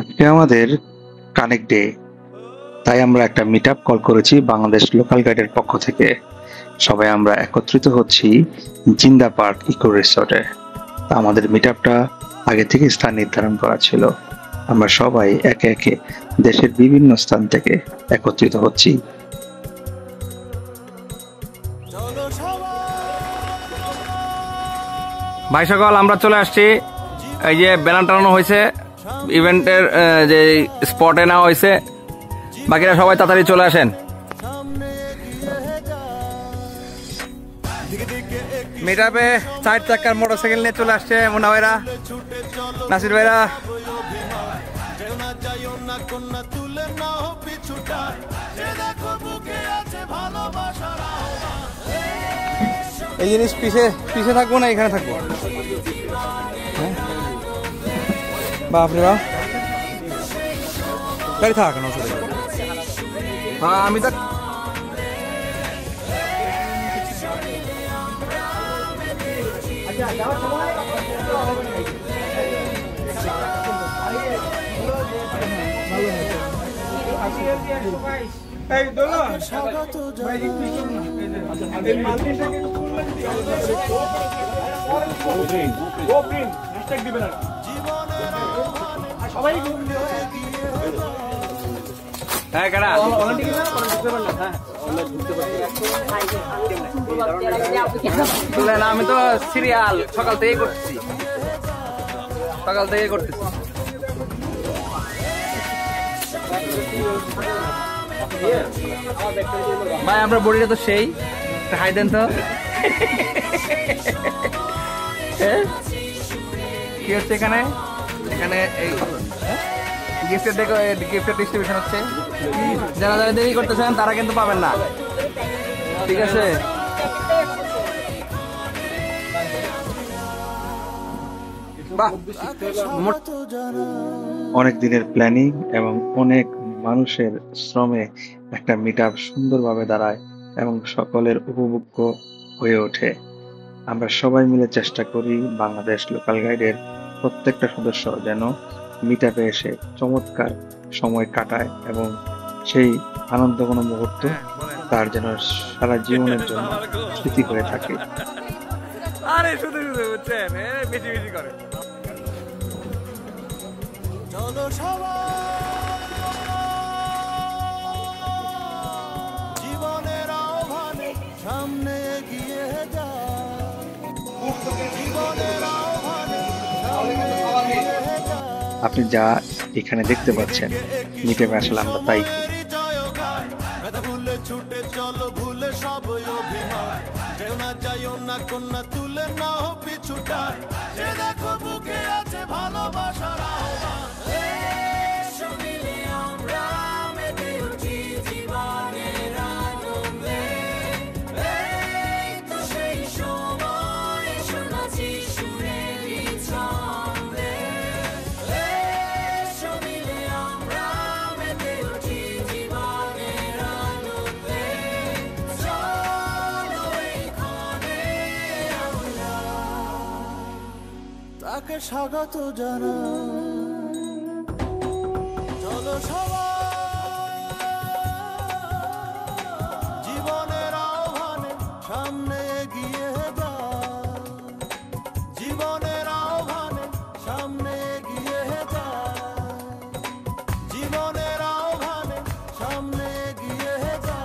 আজকে আমাদের connect day, তাই আমরা একটা মিট আপ কল করেছি বাংলাদেশ লোকাল গাইডের পক্ষ থেকে। সবাই আমরা একত্রিত হচ্ছি জিন্দা পার্ক ইকো রিসোর্টে। আমাদের মিট আপটা আগে থেকে স্থান নির্ধারণ করা ছিল। আমরা সবাই একে একে দেশের বিভিন্ন স্থান থেকে একত্রিত হচ্ছি। ভাই সকল, আমরা চলে আসছি। এই যে ব্যানার টানানো হয়েছে, ইভেন্টের যে স্পটে নেওয়া হয়েছে। বাকিরা সবাই তাড়াতাড়ি চলে আসেন। মিট আপে 4 চাকার মোটরসাইকেল নিয়ে চলে আসছে মুন্না ভাইরা, নাসির ভাইরা। এই জিনিস পিছে থাকবো না, এখানে থাকবো। বাপরে বাপ, গাড়ি থাক না। হ্যাঁ, আমি তো আমি তো সিরিয়াল সকাল থেকেই করতেছি। ভাই আপনার বডিটা তো সেই, হাই দেন তো। কি হচ্ছে এখানে? এই গিফটের ডিস্ট্রিবিউশন হচ্ছে। যারা যারা দেরি করতেছেন তারা কিন্তু পাবেন না, ঠিক আছে? অনেক দিনের প্ল্যানিং এবং অনেক মানুষের শ্রমে একটা মিট আপ সুন্দরভাবে দাঁড়ায় এবং সকলের উপভোগ্য হয়ে ওঠে। আমরা সবাই মিলে চেষ্টা করি বাংলাদেশ লোকাল গাইডের প্রত্যেকটা সদস্য যেন মিট আপে এসে চমৎকার সময় কাটায় এবং সেই আনন্দ কোনো মুহূর্ত তার যেন সারা জীবনের জন্য স্মৃতি হয়ে থাকে। আরে শুধু বুঝছেন, বেশি বেশি করে। চলো জীবনের আহ্বানে সামনে এগিয়ে আপনি যা এখানে দেখতে পাচ্ছেন মিট আপে আসলে আমরা তাই। ছুটে চলো ভুলে সব অভিমান, কেউ না যাইও না কন্যা তুলে না পিছুটা, সে দেখো বুকে আছে ভালোবাসার আহ্বান। তাকে স্বাগত জানা। চলো জীবনের আহ্বানে সামনে এগিয়ে যা, জীবনের আহ্বানে সামনে এগিয়ে যা, জীবনের আহ্বানে সামনে এগিয়ে যা।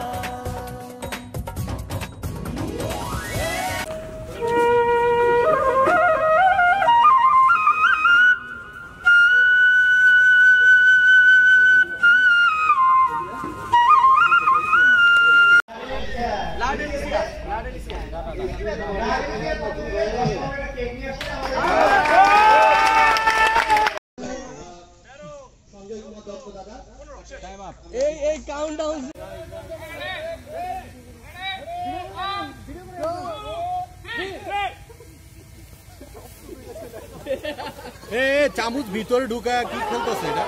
এই কাউন্টডাউন চামচ ভিতরে ঢুকা কি খেলতেছে এটা?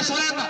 সরেন না।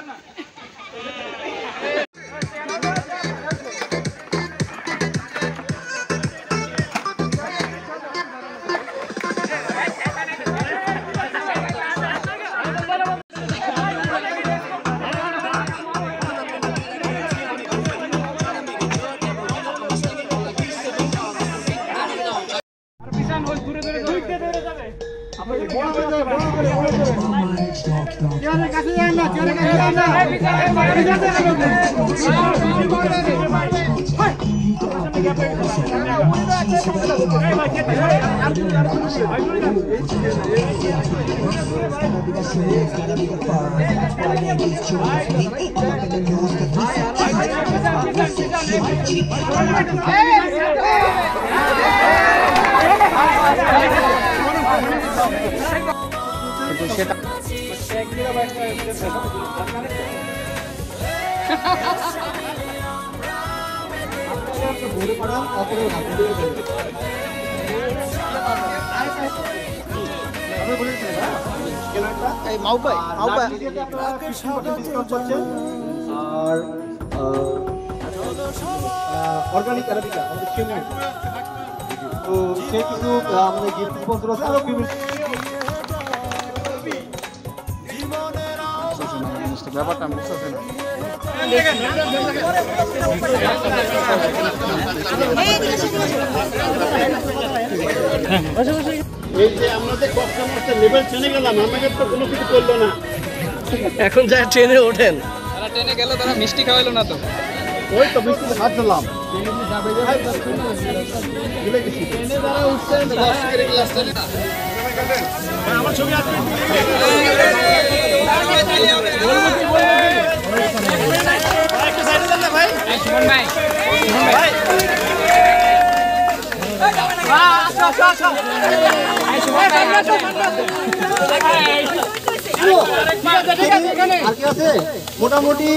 আর অর্গানিক অ্যারাবিকা আমাদের চেন্নাই, তো সে কিন্তু আমাদের গিফট স্পন্সর আছে আরো বিভিন্ন ব্যাপারটা আমি বুঝতেছি না। এই যে আমাদের কষ্ট মষ্ট লেভেল চেনে গেলাম, আমাদের তো কোনো কিছু করলো না। এখন যা ট্রেনে ওঠেন, তারা ট্রেনে গেল, তারা মিষ্টি খাওয়াইলো না তো। ওই তো বৃষ্টিতে হাত ধরলাম। আমার ছবি আছে। আর কি আছে মোটামুটি